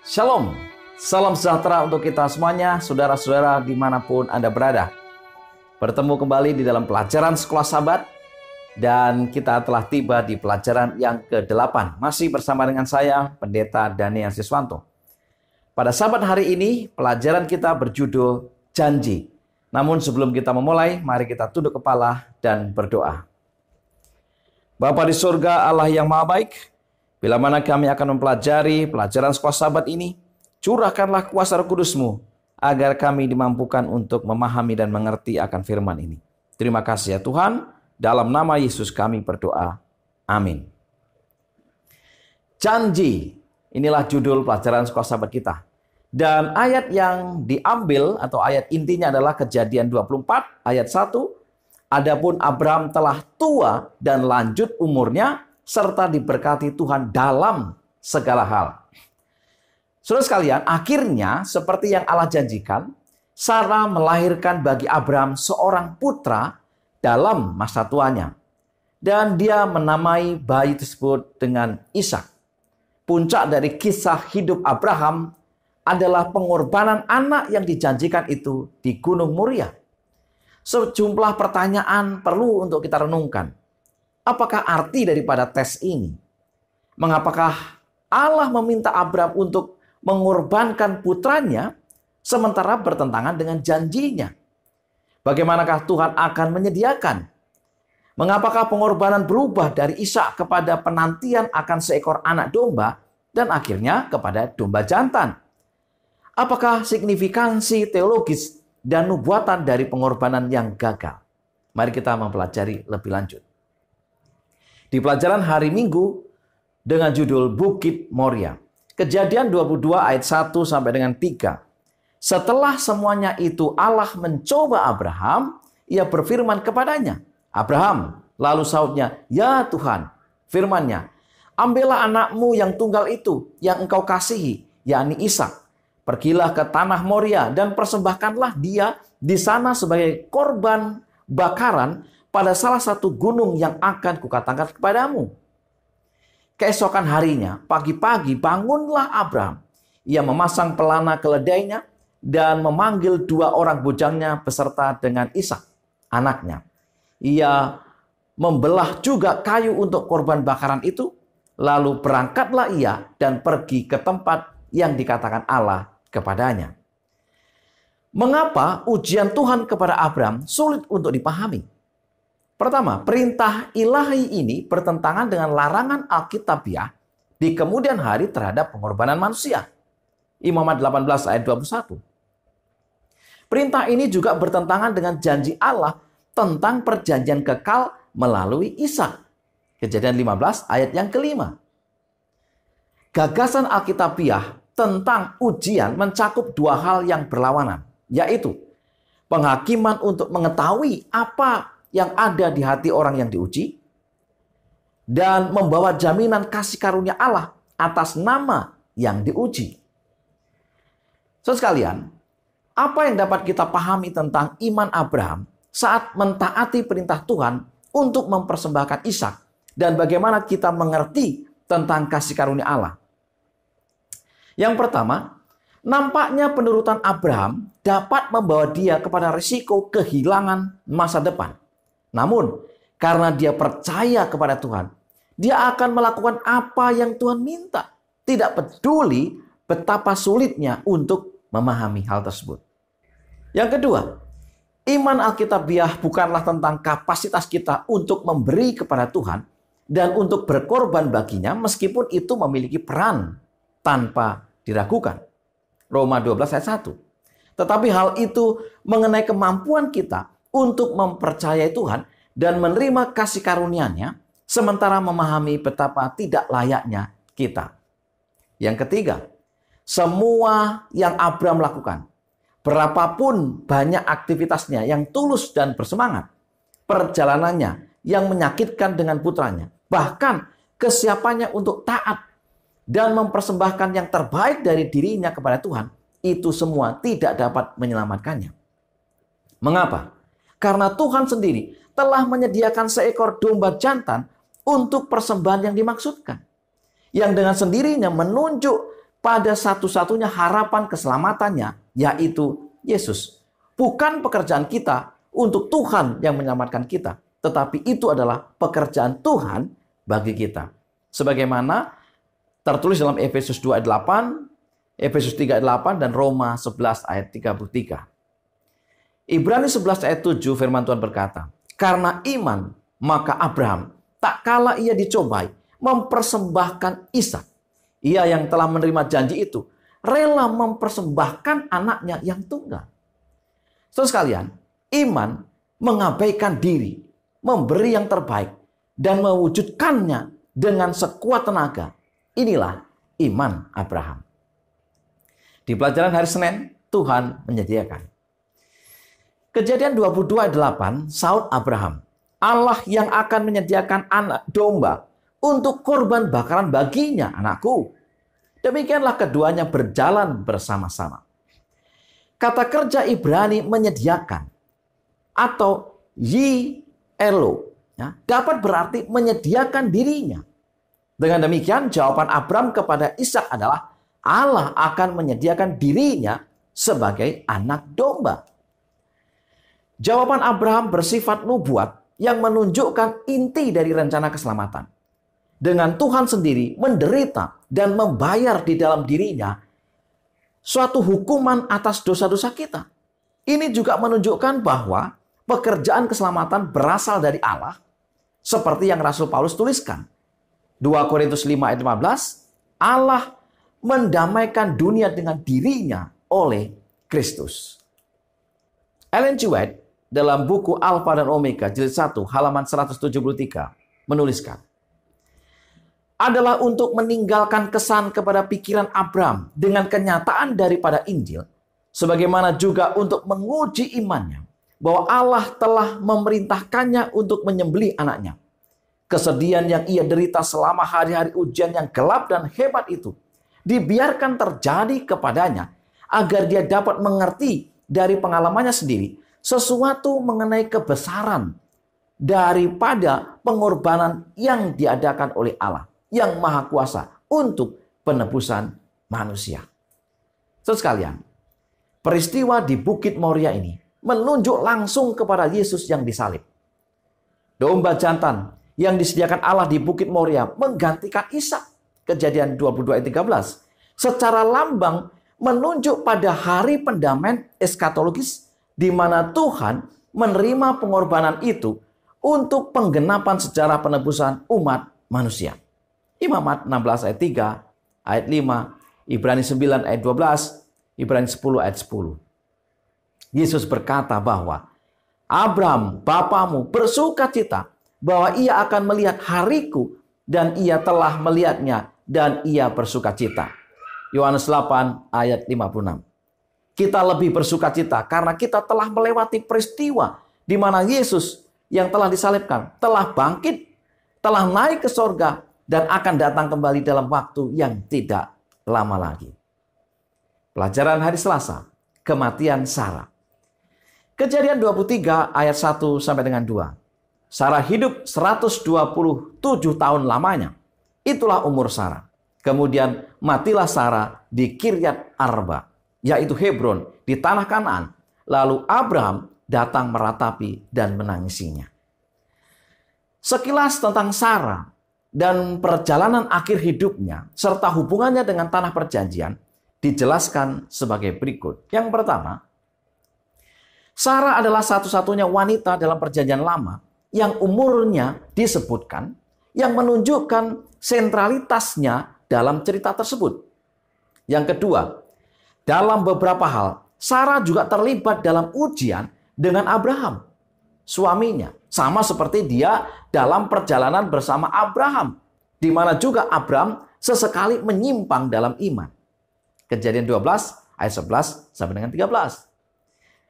Shalom, salam sejahtera untuk kita semuanya, saudara-saudara dimanapun Anda berada. Bertemu kembali di dalam pelajaran Sekolah Sabat, dan kita telah tiba di pelajaran yang ke-8. Masih bersama dengan saya, Pendeta Daniel Siswanto. Pada Sabat hari ini, pelajaran kita berjudul Janji. Namun sebelum kita memulai, mari kita tunduk kepala dan berdoa. Bapa di surga, Allah yang Maha Baik, bila mana kami akan mempelajari pelajaran Sekolah Sabat ini, curahkanlah kuasa Roh Kudus-Mu agar kami dimampukan untuk memahami dan mengerti akan firman ini. Terima kasih ya Tuhan, dalam nama Yesus kami berdoa. Amin. Janji, inilah judul pelajaran Sekolah Sabat kita. Dan ayat yang diambil atau ayat intinya adalah Kejadian 24 ayat 1. Adapun Abraham telah tua dan lanjut umurnya, serta diberkati Tuhan dalam segala hal. Saudara sekalian, akhirnya seperti yang Allah janjikan, Sarah melahirkan bagi Abraham seorang putra dalam masa tuanya. Dan dia menamai bayi tersebut dengan Ishak. Puncak dari kisah hidup Abraham adalah pengorbanan anak yang dijanjikan itu di Gunung Moria. Sejumlah pertanyaan perlu untuk kita renungkan. Apakah arti daripada tes ini? Mengapakah Allah meminta Abraham untuk mengorbankan putranya sementara bertentangan dengan janjinya? Bagaimanakah Tuhan akan menyediakan? Mengapakah pengorbanan berubah dari Ishak kepada penantian akan seekor anak domba dan akhirnya kepada domba jantan? Apakah signifikansi teologis dan nubuatan dari pengorbanan yang gagal? Mari kita mempelajari lebih lanjut. Di pelajaran hari Minggu dengan judul Bukit Moria. Kejadian 22 ayat 1 sampai dengan 3. Setelah semuanya itu Allah mencoba Abraham, ia berfirman kepadanya, Abraham, lalu sautnya, ya Tuhan, firman-Nya, ambillah anakmu yang tunggal itu, yang engkau kasihi, yakni Ishak. Pergilah ke tanah Moria dan persembahkanlah dia di sana sebagai korban bakaran pada salah satu gunung yang akan kukatakan kepadamu. Keesokan harinya, pagi-pagi bangunlah Abraham. Ia memasang pelana keledainya dan memanggil 2 orang bujangnya beserta dengan Ishak, anaknya. Ia membelah juga kayu untuk korban bakaran itu, lalu berangkatlah ia dan pergi ke tempat yang dikatakan Allah kepadanya. Mengapa ujian Tuhan kepada Abraham sulit untuk dipahami? Pertama, perintah ilahi ini bertentangan dengan larangan Alkitabiah di kemudian hari terhadap pengorbanan manusia. Imamat 18 ayat 21. Perintah ini juga bertentangan dengan janji Allah tentang perjanjian kekal melalui Ishak. Kejadian 15 ayat yang kelima. Gagasan Alkitabiah tentang ujian mencakup 2 hal yang berlawanan, yaitu penghakiman untuk mengetahui apa yang ada di hati orang yang diuji, dan membawa jaminan kasih karunia Allah atas nama yang diuji. Saudara sekalian, apa yang dapat kita pahami tentang iman Abraham saat mentaati perintah Tuhan untuk mempersembahkan Ishak, dan bagaimana kita mengerti tentang kasih karunia Allah? Yang pertama, nampaknya penurutan Abraham dapat membawa dia kepada risiko kehilangan masa depan. Namun, karena dia percaya kepada Tuhan, dia akan melakukan apa yang Tuhan minta. Tidak peduli betapa sulitnya untuk memahami hal tersebut. Yang kedua, iman Alkitabiah bukanlah tentang kapasitas kita untuk memberi kepada Tuhan dan untuk berkorban baginya meskipun itu memiliki peran tanpa diragukan. Roma 12 ayat 1. Tetapi hal itu mengenai kemampuan kita untuk mempercayai Tuhan dan menerima kasih karunia-Nya, sementara memahami betapa tidak layaknya kita. Yang ketiga, semua yang Abraham lakukan, berapapun banyak aktivitasnya yang tulus dan bersemangat, perjalanannya yang menyakitkan dengan putranya, bahkan kesiapannya untuk taat dan mempersembahkan yang terbaik dari dirinya kepada Tuhan, itu semua tidak dapat menyelamatkannya. Mengapa? Karena Tuhan sendiri telah menyediakan seekor domba jantan untuk persembahan yang dimaksudkan. Yang dengan sendirinya menunjuk pada satu-satunya harapan keselamatannya, yaitu Yesus. Bukan pekerjaan kita untuk Tuhan yang menyelamatkan kita, tetapi itu adalah pekerjaan Tuhan bagi kita. Sebagaimana tertulis dalam Efesus 2 ayat 8, Efesus 3 ayat 8, dan Roma 11 ayat 33. Ibrani 11 ayat 7 firman Tuhan berkata, karena iman, maka Abraham tak kala ia dicobai, mempersembahkan Ishak. Ia yang telah menerima janji itu, rela mempersembahkan anaknya yang tunggal. Saudara sekalian, iman mengabaikan diri, memberi yang terbaik, dan mewujudkannya dengan sekuat tenaga. Inilah iman Abraham. Di pelajaran hari Senin, Tuhan menyediakan. Kejadian 22 ayat 8, saud Abraham, Allah yang akan menyediakan anak domba untuk korban bakaran baginya, anakku. Demikianlah keduanya berjalan bersama-sama. Kata kerja Ibrani menyediakan atau yielo ya, dapat berarti menyediakan dirinya. Dengan demikian jawaban Abraham kepada Ishak adalah Allah akan menyediakan dirinya sebagai anak domba. Jawaban Abraham bersifat nubuat yang menunjukkan inti dari rencana keselamatan. Dengan Tuhan sendiri menderita dan membayar di dalam dirinya suatu hukuman atas dosa-dosa kita. Ini juga menunjukkan bahwa pekerjaan keselamatan berasal dari Allah, seperti yang Rasul Paulus tuliskan. 2 Korintus 5 ayat 15, Allah mendamaikan dunia dengan dirinya oleh Kristus. Ellen G. White dalam buku Alfa dan Omega jilid 1 halaman 173 menuliskan, adalah untuk meninggalkan kesan kepada pikiran Abraham dengan kenyataan daripada Injil, sebagaimana juga untuk menguji imannya bahwa Allah telah memerintahkannya untuk menyembelih anaknya. Kesedihan yang ia derita selama hari-hari ujian yang gelap dan hebat itu dibiarkan terjadi kepadanya agar dia dapat mengerti dari pengalamannya sendiri sesuatu mengenai kebesaran daripada pengorbanan yang diadakan oleh Allah yang Maha Kuasa untuk penebusan manusia. Saudara sekalian, peristiwa di Bukit Moria ini menunjuk langsung kepada Yesus yang disalib. Domba jantan yang disediakan Allah di Bukit Moria menggantikan Ishak. Kejadian 22 ayat 13. Secara lambang menunjuk pada hari pendamaian eskatologis di mana Tuhan menerima pengorbanan itu untuk penggenapan sejarah penebusan umat manusia. Imamat 16 ayat 3, ayat 5, Ibrani 9 ayat 12, Ibrani 10 ayat 10. Yesus berkata bahwa Abraham, bapamu, bersukacita bahwa ia akan melihat hariku dan ia telah melihatnya dan ia bersukacita. Yohanes 8 ayat 56. Kita lebih bersukacita karena kita telah melewati peristiwa di mana Yesus yang telah disalibkan telah bangkit, telah naik ke sorga, dan akan datang kembali dalam waktu yang tidak lama lagi. Pelajaran hari Selasa, kematian Sarah. Kejadian 23 ayat 1 sampai dengan 2. Sarah hidup 127 tahun lamanya. Itulah umur Sarah. Kemudian matilah Sarah di Kiryat Arba, yaitu Hebron di tanah Kanaan. Lalu Abraham datang meratapi dan menangisinya. Sekilas tentang Sarah dan perjalanan akhir hidupnya serta hubungannya dengan tanah perjanjian dijelaskan sebagai berikut. Yang pertama, Sarah adalah satu-satunya wanita dalam perjanjian lama yang umurnya disebutkan, yang menunjukkan sentralitasnya dalam cerita tersebut. Yang kedua, dalam beberapa hal, Sarah juga terlibat dalam ujian dengan Abraham, suaminya. Sama seperti dia dalam perjalanan bersama Abraham, di mana juga Abraham sesekali menyimpang dalam iman. Kejadian 12 ayat 11 sampai dengan 13.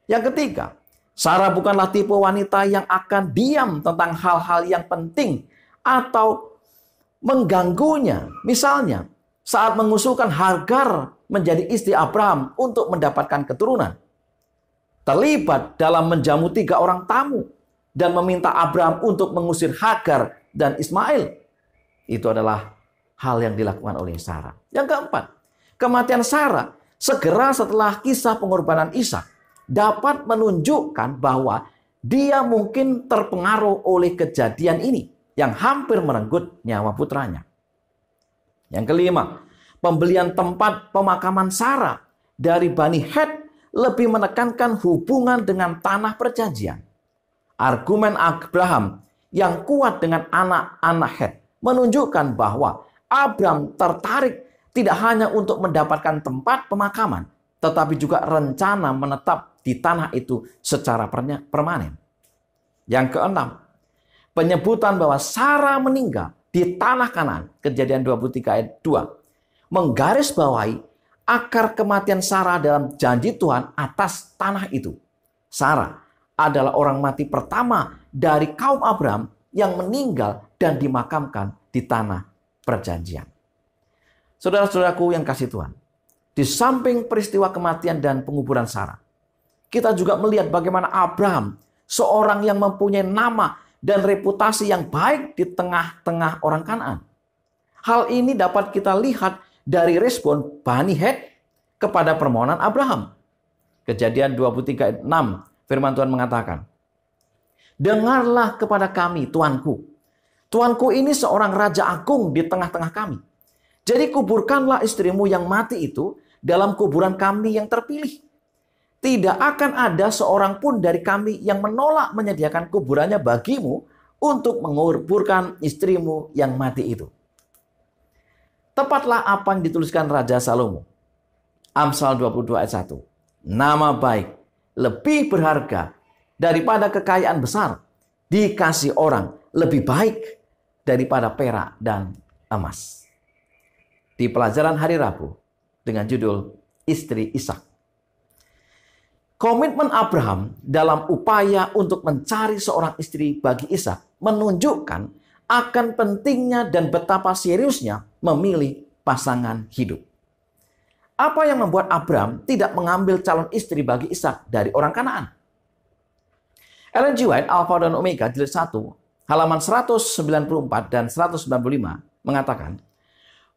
Yang ketiga, Sarah bukanlah tipe wanita yang akan diam tentang hal-hal yang penting atau mengganggunya. Misalnya, saat mengusulkan Hagar menjadi istri Abraham untuk mendapatkan keturunan. Terlibat dalam menjamu 3 orang tamu dan meminta Abraham untuk mengusir Hagar dan Ismail. Itu adalah hal yang dilakukan oleh Sarah. Yang keempat, Kematian Sarah segera setelah kisah pengorbanan Ishak dapat menunjukkan bahwa dia mungkin terpengaruh oleh kejadian ini yang hampir merenggut nyawa putranya. Yang kelima, pembelian tempat pemakaman Sarah dari Bani Het lebih menekankan hubungan dengan tanah perjanjian. Argumen Abraham yang kuat dengan anak-anak Het menunjukkan bahwa Abraham tertarik tidak hanya untuk mendapatkan tempat pemakaman, tetapi juga rencana menetap di tanah itu secara permanen. Yang keenam, penyebutan bahwa Sarah meninggal di tanah Kanaan, Kejadian 23 ayat 2, menggarisbawahi akar kematian Sarah dalam janji Tuhan atas tanah itu. Sarah adalah orang mati pertama dari kaum Abraham yang meninggal dan dimakamkan di tanah perjanjian. Saudara-saudaraku yang kasih Tuhan, di samping peristiwa kematian dan penguburan Sarah, kita juga melihat bagaimana Abraham, seorang yang mempunyai nama dan reputasi yang baik di tengah-tengah orang Kanaan. Hal ini dapat kita lihat dari respon Bani Het kepada permohonan Abraham. Kejadian 23 ayat 6, firman Tuhan mengatakan, "Dengarlah kepada kami, Tuanku. Tuanku ini seorang raja agung di tengah-tengah kami. Jadi kuburkanlah istrimu yang mati itu dalam kuburan kami yang terpilih. Tidak akan ada seorang pun dari kami yang menolak menyediakan kuburannya bagimu untuk menguburkan istrimu yang mati itu." Tepatlah apa yang dituliskan Raja Salomo. Amsal 22 ayat 1. Nama baik lebih berharga daripada kekayaan besar. Dikasih orang lebih baik daripada perak dan emas. Di pelajaran hari Rabu dengan judul Istri Ishak. Komitmen Abraham dalam upaya untuk mencari seorang istri bagi Ishak menunjukkan akan pentingnya dan betapa seriusnya memilih pasangan hidup. Apa yang membuat Abraham tidak mengambil calon istri bagi Ishak dari orang Kanaan? Ellen G. White, Alpha dan Omega, jilid 1, halaman 194 dan 195 mengatakan,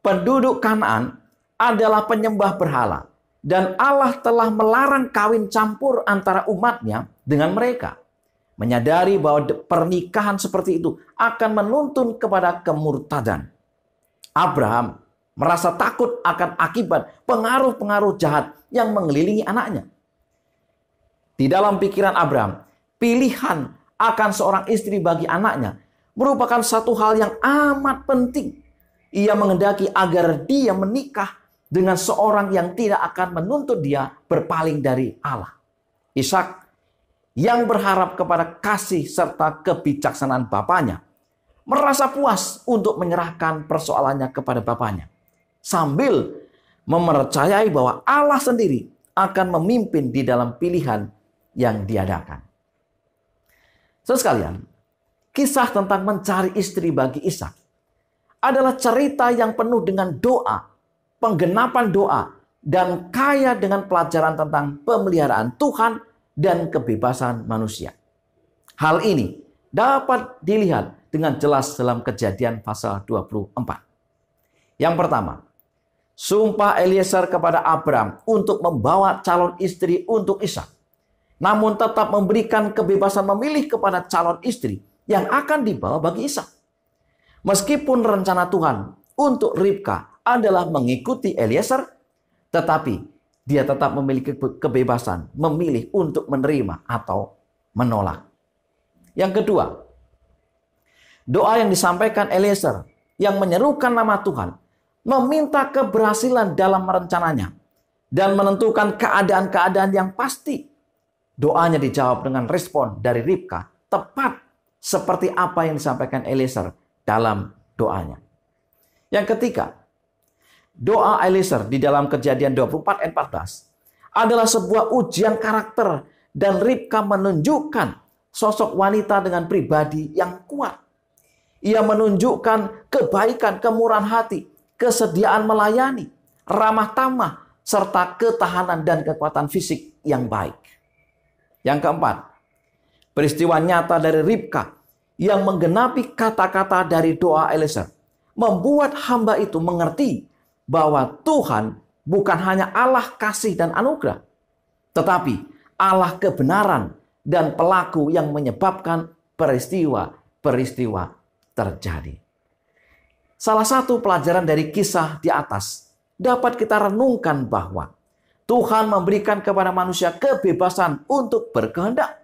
penduduk Kanaan adalah penyembah berhala dan Allah telah melarang kawin campur antara umatnya dengan mereka. Menyadari bahwa pernikahan seperti itu akan menuntun kepada kemurtadan. Abraham merasa takut akan akibat pengaruh-pengaruh jahat yang mengelilingi anaknya. Di dalam pikiran Abraham, pilihan akan seorang istri bagi anaknya merupakan satu hal yang amat penting. Ia menghendaki agar dia menikah dengan seorang yang tidak akan menuntut dia berpaling dari Allah. Ishak yang berharap kepada kasih serta kebijaksanaan bapaknya merasa puas untuk menyerahkan persoalannya kepada bapaknya, sambil mempercayai bahwa Allah sendiri akan memimpin di dalam pilihan yang diadakan. Saudara sekalian, kisah tentang mencari istri bagi Ishak adalah cerita yang penuh dengan doa, penggenapan doa, dan kaya dengan pelajaran tentang pemeliharaan Tuhan dan kebebasan manusia. Hal ini dapat dilihat dengan jelas dalam Kejadian pasal 24. Yang pertama, sumpah Eliezer kepada Abraham untuk membawa calon istri untuk Ishak, namun tetap memberikan kebebasan memilih kepada calon istri yang akan dibawa bagi Ishak. Meskipun rencana Tuhan untuk Ribka adalah mengikuti Eliezer, tetapi dia tetap memiliki kebebasan memilih untuk menerima atau menolak. Yang kedua, doa yang disampaikan Eliezer yang menyerukan nama Tuhan meminta keberhasilan dalam rencananya dan menentukan keadaan-keadaan yang pasti. Doanya dijawab dengan respon dari Ribka tepat seperti apa yang disampaikan Eliezer dalam doanya. Yang ketiga, doa Eliezer di dalam Kejadian 24 ayat 14 adalah sebuah ujian karakter dan Ribka menunjukkan sosok wanita dengan pribadi yang kuat. Ia menunjukkan kebaikan, kemurahan hati, kesediaan melayani, ramah tamah, serta ketahanan dan kekuatan fisik yang baik. Yang keempat, peristiwa nyata dari Ribka yang menggenapi kata-kata dari doa Eliezer membuat hamba itu mengerti bahwa Tuhan bukan hanya Allah kasih dan anugerah, tetapi Allah kebenaran dan pelaku yang menyebabkan peristiwa-peristiwa terjadi. Salah satu pelajaran dari kisah di atas dapat kita renungkan bahwa Tuhan memberikan kepada manusia kebebasan untuk berkehendak,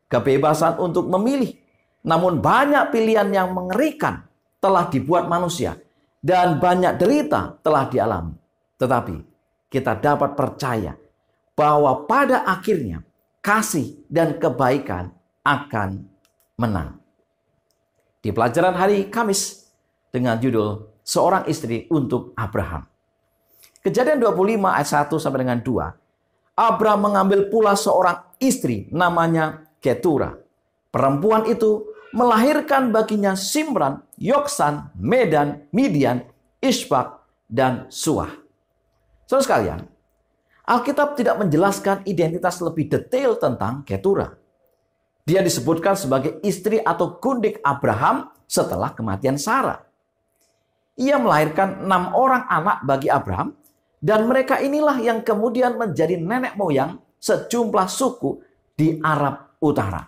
kebebasan untuk memilih. Namun banyak pilihan yang mengerikan telah dibuat manusia dan banyak derita telah dialami. Tetapi kita dapat percaya bahwa pada akhirnya kasih dan kebaikan akan menang. Di pelajaran hari Kamis dengan judul Seorang Istri untuk Abraham. Kejadian 25 ayat 1 sampai dengan 2. Abraham mengambil pula seorang istri namanya Ketura. Perempuan itu melahirkan baginya Simran, Yoksan, Medan, Midian, Isbak, dan Suah. Saudara sekalian, Alkitab tidak menjelaskan identitas lebih detail tentang Ketura. Dia disebutkan sebagai istri atau gundik Abraham setelah kematian Sarah. Ia melahirkan 6 orang anak bagi Abraham, dan mereka inilah yang kemudian menjadi nenek moyang sejumlah suku di Arab Utara.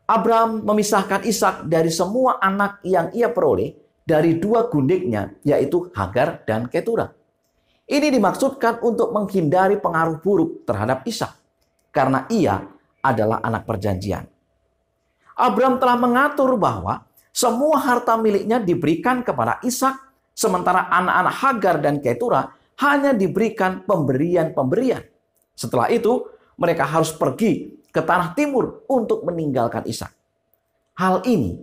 Abraham memisahkan Ishak dari semua anak yang ia peroleh dari 2 gundiknya, yaitu Hagar dan Ketura. Ini dimaksudkan untuk menghindari pengaruh buruk terhadap Ishak, karena ia adalah anak perjanjian. Abraham telah mengatur bahwa semua harta miliknya diberikan kepada Ishak, sementara anak-anak Hagar dan Ketura hanya diberikan pemberian-pemberian. Setelah itu, mereka harus pergi ke tanah timur untuk meninggalkan Ishak. Hal ini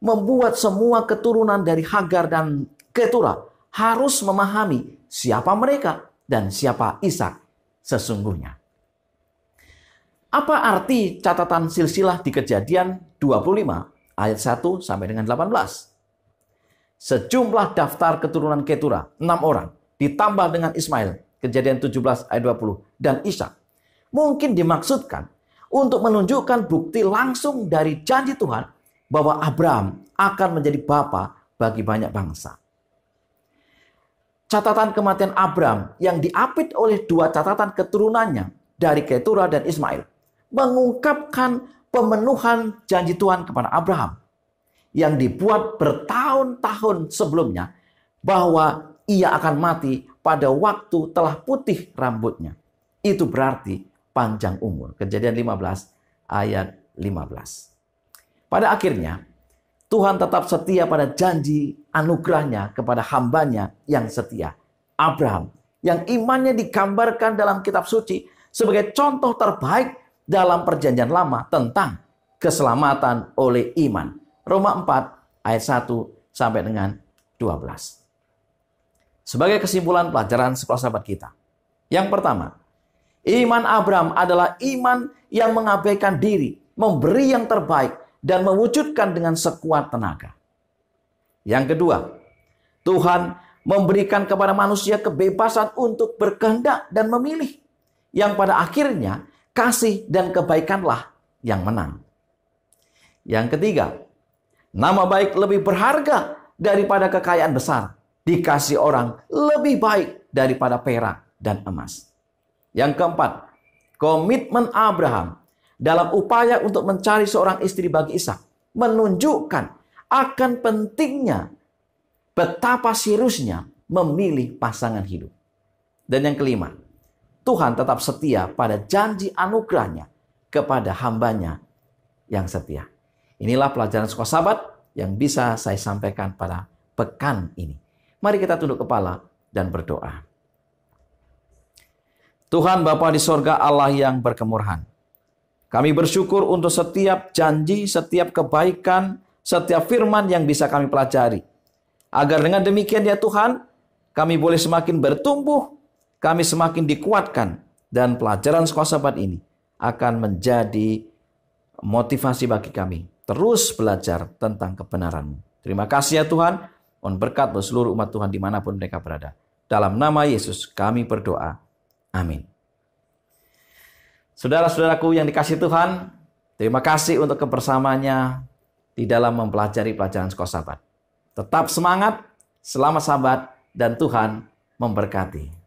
membuat semua keturunan dari Hagar dan Ketura harus memahami siapa mereka dan siapa Ishak sesungguhnya. Apa arti catatan silsilah di Kejadian 25 ayat 1 sampai dengan 18? Sejumlah daftar keturunan Ketura, 6 orang, ditambah dengan Ismail, Kejadian 17 ayat 20, dan Ishak, mungkin dimaksudkan untuk menunjukkan bukti langsung dari janji Tuhan bahwa Abraham akan menjadi bapa bagi banyak bangsa. Catatan kematian Abraham yang diapit oleh 2 catatan keturunannya dari Ketura dan Ismail mengungkapkan pemenuhan janji Tuhan kepada Abraham yang dibuat bertahun-tahun sebelumnya, bahwa ia akan mati pada waktu telah putih rambutnya. Itu berarti panjang umur. Kejadian 15 ayat 15. Pada akhirnya, Tuhan tetap setia pada janji anugerahnya kepada hambanya yang setia, Abraham, yang imannya digambarkan dalam kitab suci sebagai contoh terbaik dalam perjanjian lama tentang keselamatan oleh iman. Roma 4 ayat 1 sampai dengan 12. Sebagai kesimpulan pelajaran sekolah sahabat kita. Yang pertama, iman Abraham adalah iman yang mengabaikan diri, memberi yang terbaik, dan mewujudkan dengan sekuat tenaga. Yang kedua, Tuhan memberikan kepada manusia kebebasan untuk berkehendak dan memilih, yang pada akhirnya kasih dan kebaikanlah yang menang. Yang ketiga, nama baik lebih berharga daripada kekayaan besar. Dikasih orang lebih baik daripada perak dan emas. Yang keempat, komitmen Abraham dalam upaya untuk mencari seorang istri bagi Ishak menunjukkan akan pentingnya betapa seriusnya memilih pasangan hidup. Dan yang kelima, Tuhan tetap setia pada janji anugerahnya kepada hambanya yang setia. Inilah pelajaran sekolah sahabat yang bisa saya sampaikan pada pekan ini. Mari kita tunduk kepala dan berdoa. Tuhan Bapa di sorga, Allah yang berkemurahan, kami bersyukur untuk setiap janji, setiap kebaikan, setiap firman yang bisa kami pelajari. Agar dengan demikian ya Tuhan, kami boleh semakin bertumbuh, kami semakin dikuatkan, dan pelajaran sekolah sahabat ini akan menjadi motivasi bagi kami terus belajar tentang kebenaran-Mu. Terima kasih ya Tuhan. Mohon berkat buat seluruh umat Tuhan dimanapun mereka berada. Dalam nama Yesus kami berdoa. Amin. Saudara-saudaraku yang dikasihi Tuhan, terima kasih untuk kebersamaannya di dalam mempelajari pelajaran sekolah sahabat. Tetap semangat, selamat sahabat, dan Tuhan memberkati.